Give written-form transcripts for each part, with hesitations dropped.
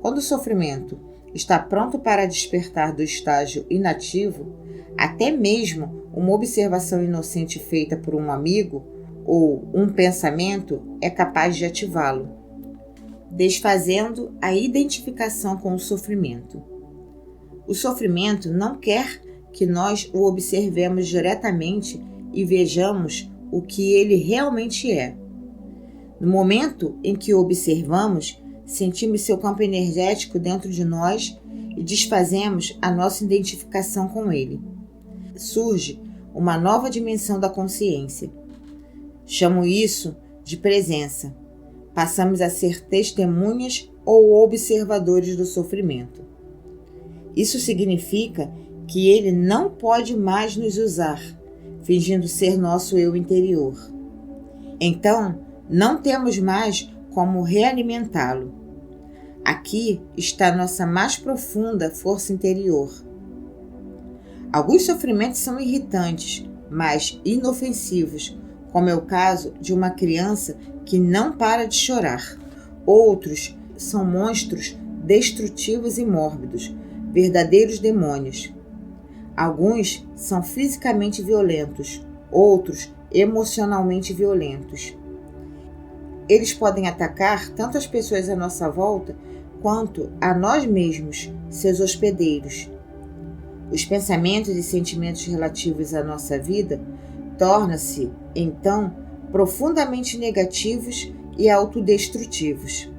Quando o sofrimento está pronto para despertar do estágio inativo, até mesmo uma observação inocente feita por um amigo ou um pensamento é capaz de ativá-lo, desfazendo a identificação com o sofrimento. O sofrimento não quer que nós o observemos diretamente e vejamos o que ele realmente é. No momento em que o observamos, sentimos seu campo energético dentro de nós e desfazemos a nossa identificação com ele. Surge uma nova dimensão da consciência. Chamo isso de presença. Passamos a ser testemunhas ou observadores do sofrimento. Isso significa que ele não pode mais nos usar, fingindo ser nosso eu interior. Então, não temos mais como realimentá-lo. Aqui está nossa mais profunda força interior. Alguns sofrimentos são irritantes, mas inofensivos, como é o caso de uma criança que não para de chorar. Outros são monstros destrutivos e mórbidos, verdadeiros demônios. Alguns são fisicamente violentos, outros emocionalmente violentos. Eles podem atacar tanto as pessoas à nossa volta quanto a nós mesmos, seus hospedeiros. Os pensamentos e sentimentos relativos à nossa vida tornam-se, então, profundamente negativos e autodestrutivos.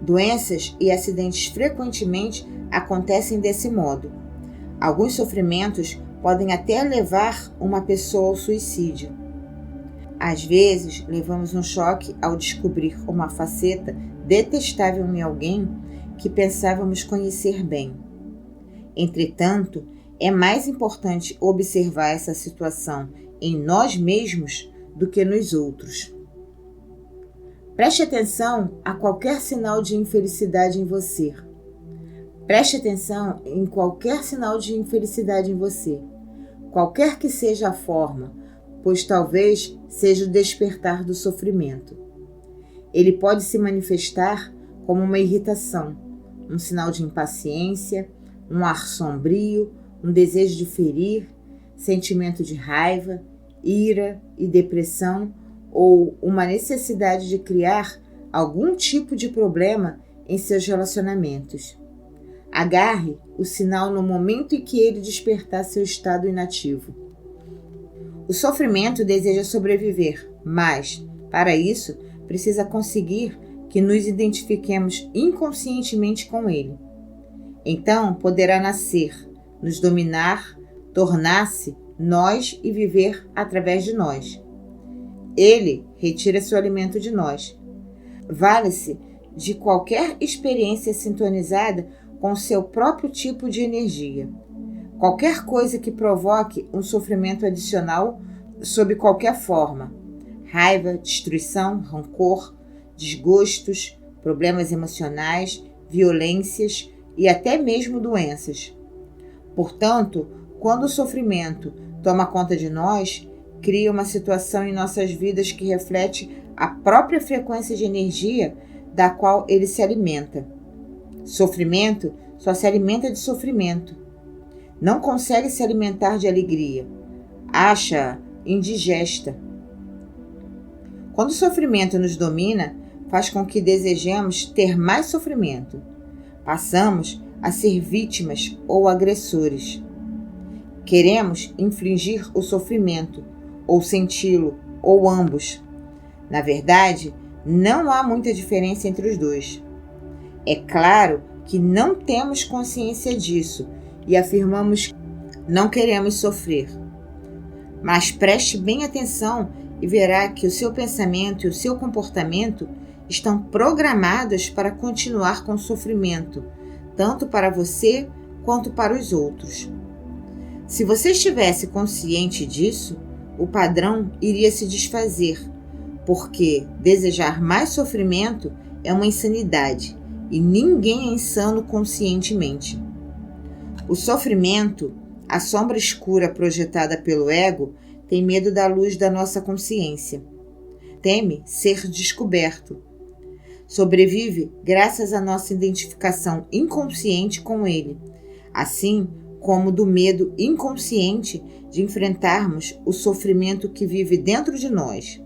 Doenças e acidentes frequentemente acontecem desse modo. Alguns sofrimentos podem até levar uma pessoa ao suicídio. Às vezes, levamos um choque ao descobrir uma faceta detestável em alguém que pensávamos conhecer bem. Entretanto, é mais importante observar essa situação em nós mesmos do que nos outros. Preste atenção a qualquer sinal de infelicidade em você. Preste atenção em qualquer sinal de infelicidade em você, qualquer que seja a forma, pois talvez seja o despertar do sofrimento. Ele pode se manifestar como uma irritação, um sinal de impaciência, um ar sombrio, um desejo de ferir, sentimento de raiva, ira e depressão ou uma necessidade de criar algum tipo de problema em seus relacionamentos. Agarre o sinal no momento em que ele despertar seu estado inativo. O sofrimento deseja sobreviver, mas, para isso, precisa conseguir que nos identifiquemos inconscientemente com ele. Então, poderá nascer, nos dominar, tornar-se nós e viver através de nós. Ele retira seu alimento de nós. Vale-se de qualquer experiência sintonizada com seu próprio tipo de energia. Qualquer coisa que provoque um sofrimento adicional sob qualquer forma. Raiva, destruição, rancor, desgostos, problemas emocionais, violências e até mesmo doenças. Portanto, quando o sofrimento toma conta de nós, cria uma situação em nossas vidas que reflete a própria frequência de energia da qual ele se alimenta. Sofrimento só se alimenta de sofrimento. Não consegue se alimentar de alegria. Acha indigesta. Quando o sofrimento nos domina, faz com que desejemos ter mais sofrimento. Passamos a ser vítimas ou agressores. Queremos infligir o sofrimento, ou senti-lo, ou ambos. Na verdade, não há muita diferença entre os dois. É claro que não temos consciência disso e afirmamos que não queremos sofrer. Mas preste bem atenção e verá que o seu pensamento e o seu comportamento estão programados para continuar com o sofrimento, tanto para você quanto para os outros. Se você estivesse consciente disso, o padrão iria se desfazer, porque desejar mais sofrimento é uma insanidade e ninguém é insano conscientemente. O sofrimento, a sombra escura projetada pelo ego, tem medo da luz da nossa consciência. Teme ser descoberto. sobrevive graças à nossa identificação inconsciente com ele, assim como do medo inconsciente de enfrentarmos o sofrimento que vive dentro de nós.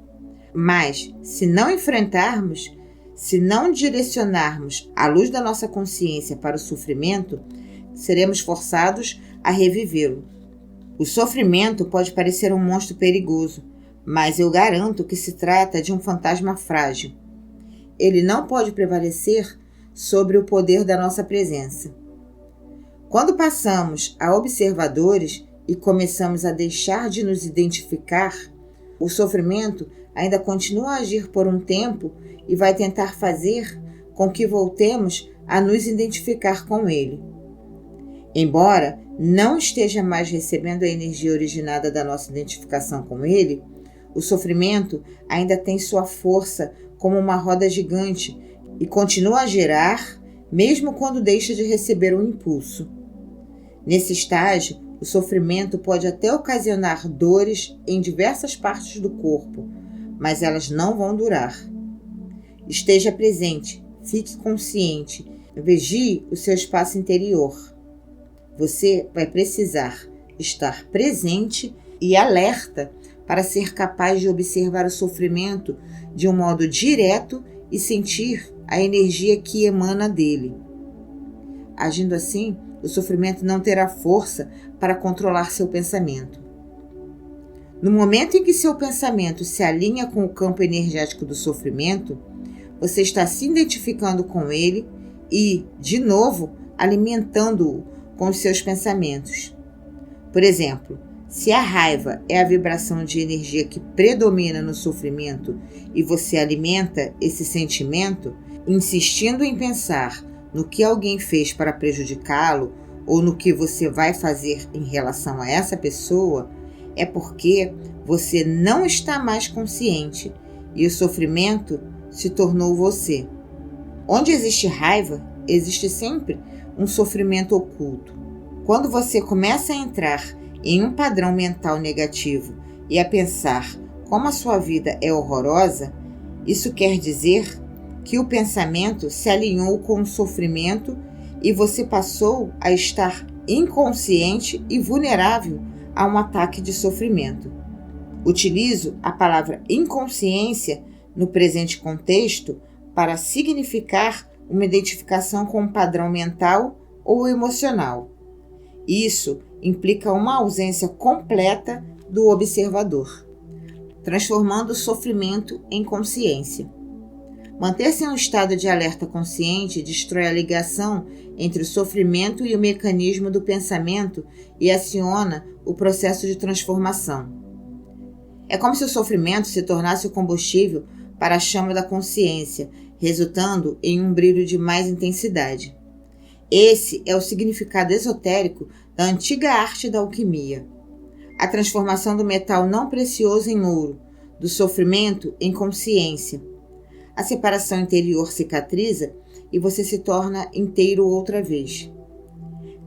Mas, se não enfrentarmos, se não direcionarmos a luz da nossa consciência para o sofrimento, seremos forçados a revivê-lo. O sofrimento pode parecer um monstro perigoso, mas eu garanto que se trata de um fantasma frágil. Ele não pode prevalecer sobre o poder da nossa presença. Quando passamos a observadores e começamos a deixar de nos identificar, o sofrimento ainda continua a agir por um tempo e vai tentar fazer com que voltemos a nos identificar com ele. Embora não esteja mais recebendo a energia originada da nossa identificação com ele, o sofrimento ainda tem sua força como uma roda gigante e continua a girar mesmo quando deixa de receber o impulso. Nesse estágio, o sofrimento pode até ocasionar dores em diversas partes do corpo, mas elas não vão durar. Esteja presente, fique consciente, vigie o seu espaço interior. Você vai precisar estar presente e alerta para ser capaz de observar o sofrimento de um modo direto e sentir a energia que emana dele. Agindo assim, o sofrimento não terá força para controlar seu pensamento. No momento em que seu pensamento se alinha com o campo energético do sofrimento, você está se identificando com ele e, de novo, alimentando-o com os seus pensamentos. Por exemplo, se a raiva é a vibração de energia que predomina no sofrimento e você alimenta esse sentimento, insistindo em pensar no que alguém fez para prejudicá-lo ou no que você vai fazer em relação a essa pessoa, é porque você não está mais consciente e o sofrimento se tornou você. Onde existe raiva, existe sempre um sofrimento oculto. Quando você começa a entrar em um padrão mental negativo e a pensar como a sua vida é horrorosa, isso quer dizer que o pensamento se alinhou com o sofrimento e você passou a estar inconsciente e vulnerável a um ataque de sofrimento. Utilizo a palavra inconsciência no presente contexto para significar uma identificação com um padrão mental ou emocional. Isso implica uma ausência completa do observador, transformando o sofrimento em consciência. Manter-se em um estado de alerta consciente destrói a ligação entre o sofrimento e o mecanismo do pensamento e aciona o processo de transformação. É como se o sofrimento se tornasse o combustível para a chama da consciência, resultando em um brilho de mais intensidade. Esse é o significado esotérico da antiga arte da alquimia. A transformação do metal não precioso em ouro, do sofrimento em consciência. A separação interior cicatriza e você se torna inteiro outra vez.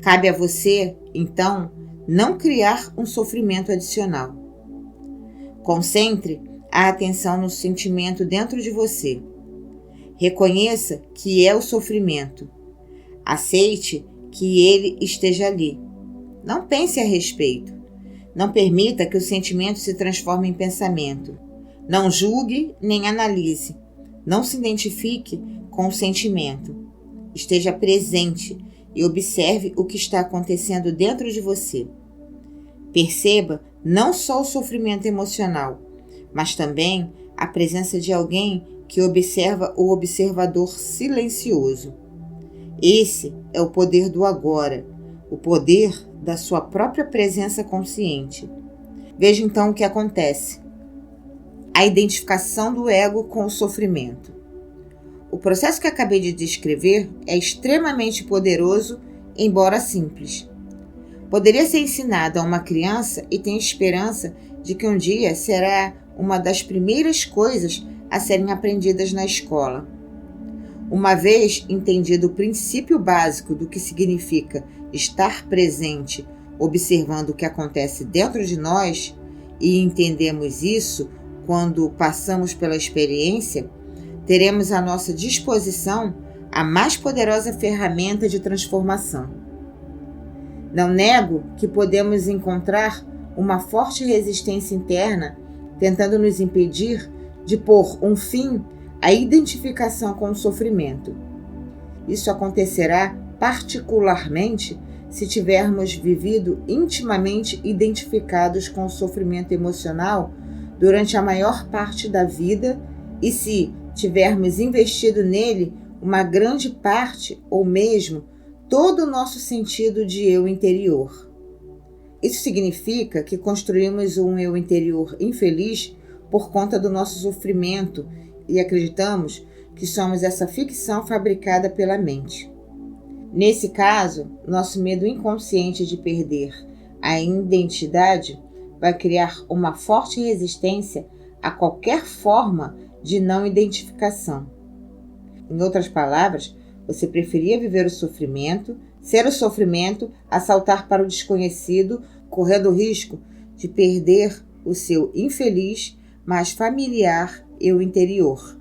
Cabe a você, então, não criar um sofrimento adicional. Concentre a atenção no sentimento dentro de você. Reconheça que é o sofrimento. Aceite que ele esteja ali. Não pense a respeito. Não permita que o sentimento se transforme em pensamento. Não julgue nem analise. Não se identifique com o sentimento. Esteja presente e observe o que está acontecendo dentro de você. Perceba não só o sofrimento emocional, mas também a presença de alguém que observa o observador silencioso. Esse é o poder do agora, o poder da sua própria presença consciente. Veja então o que acontece. A identificação do ego com o sofrimento. O processo que acabei de descrever é extremamente poderoso, embora simples. Poderia ser ensinado a uma criança e tem esperança de que um dia será uma das primeiras coisas a serem aprendidas na escola. Uma vez entendido o princípio básico do que significa estar presente, observando o que acontece dentro de nós, e entendemos isso quando passamos pela experiência, teremos à nossa disposição a mais poderosa ferramenta de transformação. Não nego que podemos encontrar uma forte resistência interna tentando nos impedir de pôr um fim à identificação com o sofrimento. Isso acontecerá particularmente se tivermos vivido intimamente identificados com o sofrimento emocional durante a maior parte da vida e se tivermos investido nele uma grande parte ou mesmo todo o nosso sentido de eu interior. Isso significa que construímos um eu interior infeliz por conta do nosso sofrimento e acreditamos que somos essa ficção fabricada pela mente. Nesse caso, nosso medo inconsciente de perder a identidade vai criar uma forte resistência a qualquer forma de não identificação. Em outras palavras, você preferia viver o sofrimento, ser o sofrimento, a saltar para o desconhecido, correndo o risco de perder o seu infeliz, mas familiar eu interior.